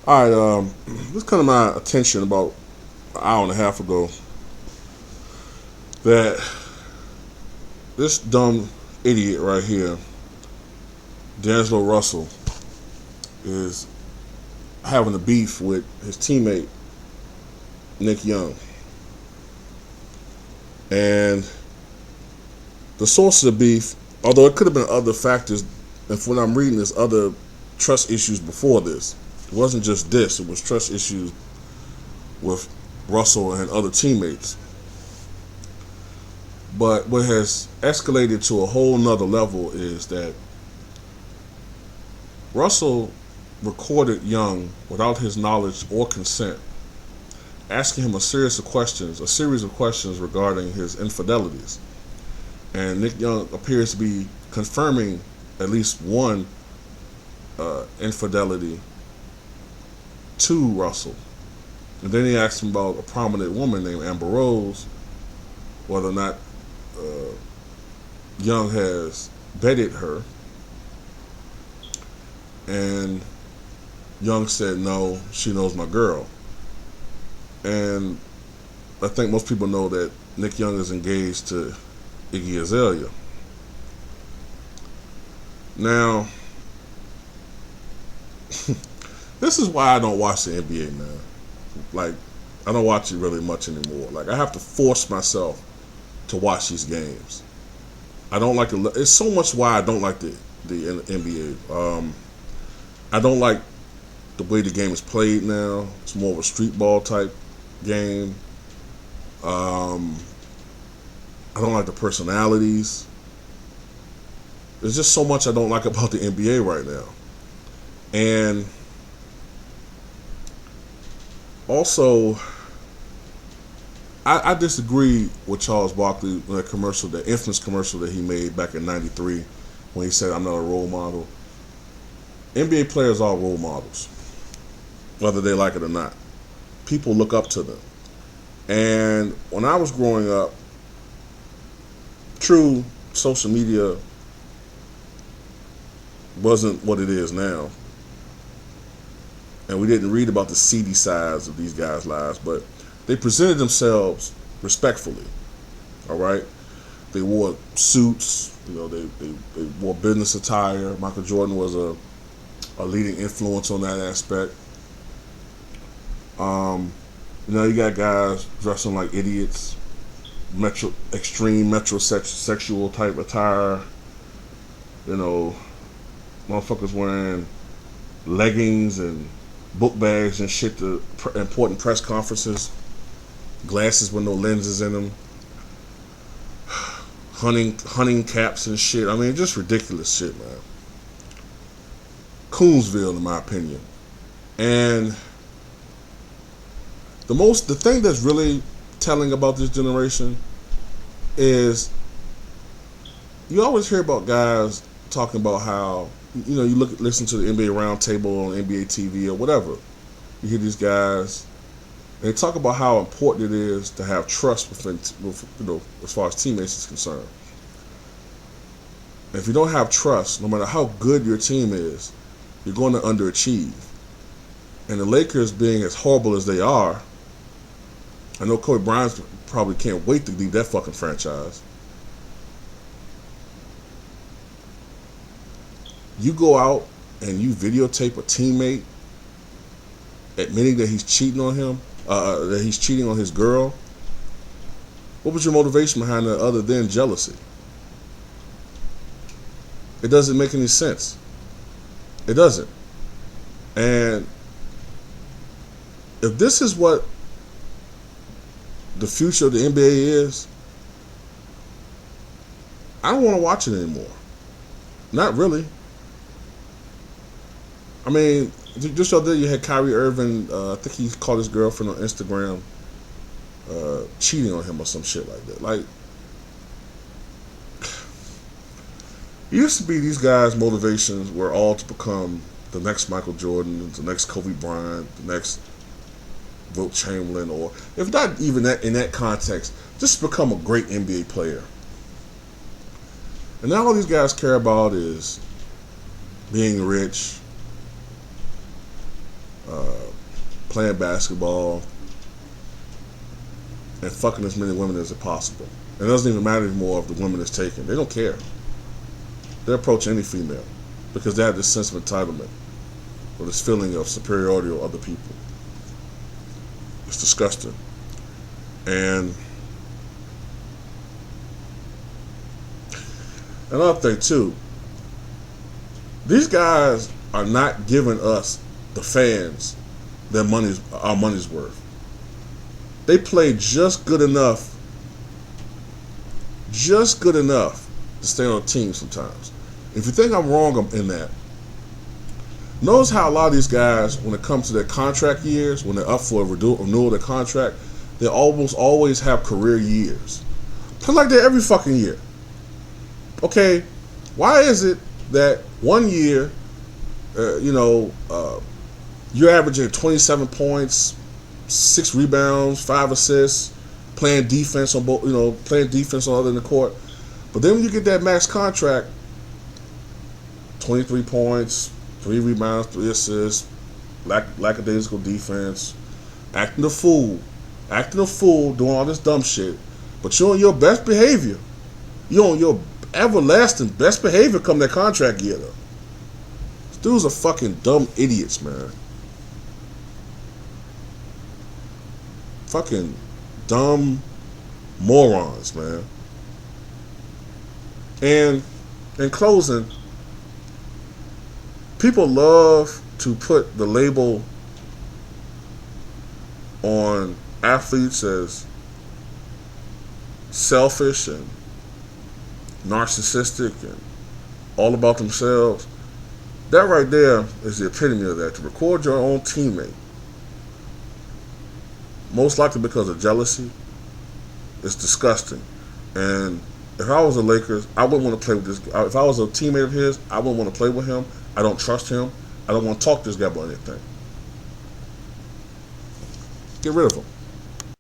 All right, this come to my attention about an hour and a half ago that this dumb idiot right here, D'Angelo Russell, is having a beef with his teammate Nick Young, and the source of the beef, although it could have been other factors, and from what I'm reading, there's other trust issues before this. It wasn't just this; it was trust issues with Russell and other teammates. But what has escalated to a whole nother level is that Russell recorded Young without his knowledge or consent, asking him a series of questions regarding his infidelities. And Nick Young appears to be confirming at least one infidelity to Russell. And then he asked him about a prominent woman named Amber Rose, whether or not Young has vetted her. And Young said, no, she knows my girl. And I think most people know that Nick Young is engaged to Iggy Azalea. Now, this is why I don't watch the NBA, man. Like, I don't watch it really much anymore. Like, I have to force myself to watch these games. I don't like it. It's so much why I don't like the NBA. I don't like the way the game is played now. It's more of a street ball type game. I don't like the personalities. There's just so much I don't like about the NBA right now. And also, I disagree with Charles Barkley in the infamous commercial that he made back in '93 when he said, I'm not a role model. NBA players are role models, whether they like it or not. People look up to them. And when I was growing up, true, social media wasn't what it is now. And we didn't read about the seedy sides of these guys' lives, but they presented themselves respectfully. All right? They wore suits, they wore business attire. Michael Jordan was a leading influence on that aspect. You got guys dressing like idiots, extreme metrosexual type attire. Motherfuckers wearing leggings and book bags and shit to important press conferences. Glasses with no lenses in them. Hunting caps and shit. I mean, just ridiculous shit, man. Coonsville, in my opinion. And the thing that's really telling about this generation is you always hear about guys talking about how, you listen to the NBA Roundtable on NBA TV or whatever. You hear these guys, and they talk about how important it is to have trust as far as teammates is concerned. And if you don't have trust, no matter how good your team is, you're going to underachieve. And the Lakers being as horrible as they are, I know Kobe Bryant probably can't wait to leave that fucking franchise. You go out and you videotape a teammate admitting that he's cheating on him, that he's cheating on his girl. What was your motivation behind that other than jealousy? It doesn't make any sense. It doesn't. And if this is what the future of the NBA is, I don't want to watch it anymore. Not really. I mean, just the other day you had Kyrie Irving, I think he called his girlfriend on Instagram cheating on him or some shit like that. Like, it used to be these guys' motivations were all to become the next Michael Jordan, the next Kobe Bryant, the next Wilt Chamberlain, or if not even that in that context, just become a great NBA player. And now all these guys care about is being rich, playing basketball, and fucking as many women as possible. And it doesn't even matter anymore if the woman is taken. They don't care. They approach any female because they have this sense of entitlement or this feeling of superiority over other people. It's disgusting. And another thing too, these guys are not giving us, the fans, our money's worth. They play just good enough to stay on a team sometimes. If you think I'm wrong in that, notice how a lot of these guys, when it comes to their contract years, when they're up for a renewal of their contract, they almost always have career years. Play like that every fucking year. Okay, why is it that 1 year, you're averaging 27 points, 6 rebounds, 5 assists, playing defense on both, playing defense on the other end of the court. But then when you get that max contract, 23 points, 3 rebounds, 3 assists, lackadaisical defense, acting a fool, doing all this dumb shit. But you're on your best behavior. You're on your everlasting best behavior come that contract year, though. These dudes are fucking dumb idiots, man. Fucking dumb morons, man. And in closing, people love to put the label on athletes as selfish and narcissistic and all about themselves. That right there is the epitome of that. To record your own teammate, most likely because of jealousy, is disgusting. And if I was the Lakers, I wouldn't want to play with this guy. If I was a teammate of his, I wouldn't want to play with him. I don't trust him. I don't want to talk to this guy about anything. Get rid of him.